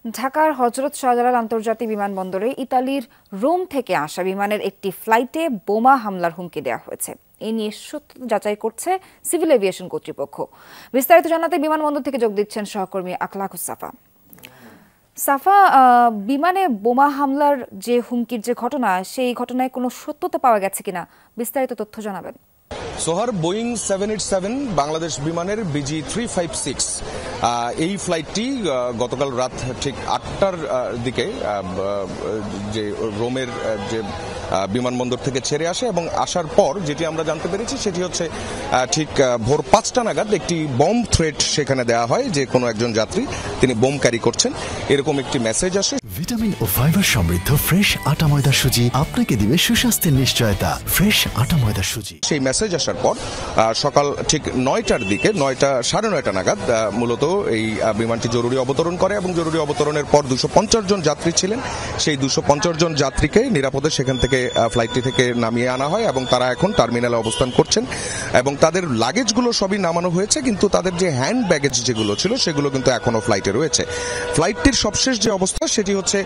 ঢাকার হযরত শাহজালাল আন্তর্জাতিক বিমানবন্দরে ইতালির রোম থেকে আসা বিমানের একটি ফ্লাইটে বোমা হামলার হুমকি দেওয়া হয়েছে। এ নিয়ে সত্যতা যাচাই করছে সিভিল এভিয়েশন কর্তৃপক্ষ। বিস্তারিত জানাতে বিমানবন্দর থেকে যোগ দিচ্ছেন সহকর্মী আকলাকুস সাফা। সাফা, বিমানে বোমা হামলার যে হুমকির যে ঘটনা, সেই ঘটনায় কোনো সত্যতা পাওয়া গেছে কিনা, বিস্তারিত তথ্য জানাবেন। সোহার, বোয়িং 787 বাংলাদেশ বিমানের BG356 এই ফ্লাইটটি গতকাল রাত ঠিক 8টার দিকে যে রোমের যে বিমানবন্দর থেকে ছেড়ে আসে এবং আসার পর যেটি আমরা জানতে পেরেছি সেটি হচ্ছে ঠিক ভোর 5টা নাগাদ একটি বম থ্রেট সেখানে দেওয়া হয় যে কোনো একজন যাত্রী তিনি বোম ক্যারি করছেন, এরকম একটি মেসেজ আসে। ভিটামিন ও ফাইবার সমৃদ্ধ ফ্রেশ আটা ময়দা সুজি আপনাকে দিবে সুস্বাস্থ্যের নিশ্চয়তা। ফ্রেশ আটা ময়দা সুজি। সেই মেসেজ আসার পর সকাল ঠিক 9টার দিকে, 9টা সাড়ে 9টা নাগাদ মূলত এই বিমানটি জরুরি অবতরণ করে এবং জরুরি অবতরণের পর 250 জন যাত্রী ছিলেন। সেই 250 জন যাত্রীকে নিরাপদে সেখান থেকে ফ্লাইটটি থেকে নামিয়ে আনা হয় এবং তারা এখন টার্মিনালে অবস্থান করছেন এবং তাদের লাগেজগুলো সবই নামানো হয়েছে, কিন্তু তাদের যে হ্যান্ড ব্যাগেজ যেগুলো ছিল সেগুলো কিন্তু এখনো ফ্লাইটে রয়েছে। ফ্লাইটটির সবশেষ যে অবস্থা সেটি হচ্ছে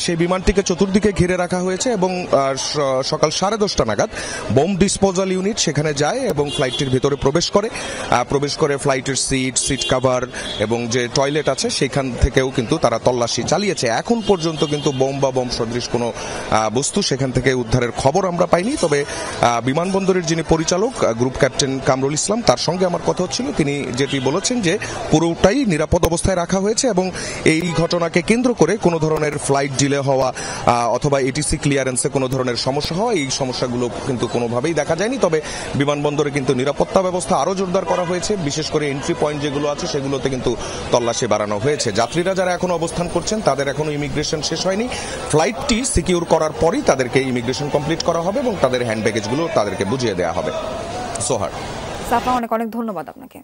সেই বিমানটিকে চতুর্দিকে ঘিরে রাখা হয়েছে এবং সকাল 10:30 নাগাদ বোম ডিসপোজাল ইউনিট সেখানে যায় এবং ফ্লাইটটির ভিতরে প্রবেশ করে ফ্লাইটের সিট কভার এবং যে টয়লেট আছে সেখান থেকেও কিন্তু তারা তল্লাশি চালিয়েছে। এখন পর্যন্ত কিন্তু বোম বা বোম সদৃশ কোনো বস্তু সেখান থেকে উদ্ধারের খবর আমরা পাইনি। তবে বিমানবন্দরের যিনি পরিচালক গ্রুপ ক্যাপ্টেন কামরুল ইসলাম, তার সঙ্গে আমার কথা হচ্ছিল, তিনি যেটি বলেছেন যে পুরোটাই নিরাপদ অবস্থায় রাখা হয়েছে এবং এই ঘটনাকে কেন্দ্র করে কোনো ধরনের ফ্লাইট ডিলে হওয়া অথবা এটিসি ক্লিয়ারেন্সে কোনো ধরনের সমস্যা হওয়া, এই সমস্যাগুলো কিন্তু কোনোভাবেই দেখা যায়নি। তবে বিমানবন্দরে কিন্তু নিরাপত্তা ব্যবস্থা আরো জোরদার করা হয়েছে, বিশেষ করে এন্ট্রি পয়েন্ট যেগুলো আছে সেগুলোতে কিন্তু তল্লাশি বাড়ানো হয়েছে। যাত্রীরা যারা এখন অবস্থান করছেন তাদের এখনো ইমিগ্রেশন শেষ হয়নি। ফ্লাইটটি সিকিউর করার পরই তাদেরকে ইমিগ্রেশন কমপ্লিট করা হবে এবং তাদের হ্যান্ড ব্যাগেজগুলো তাদেরকে বুঝিয়ে দেওয়া হবে। সোহার, সাফা, অনেক অনেক ধন্যবাদ আপনাকে।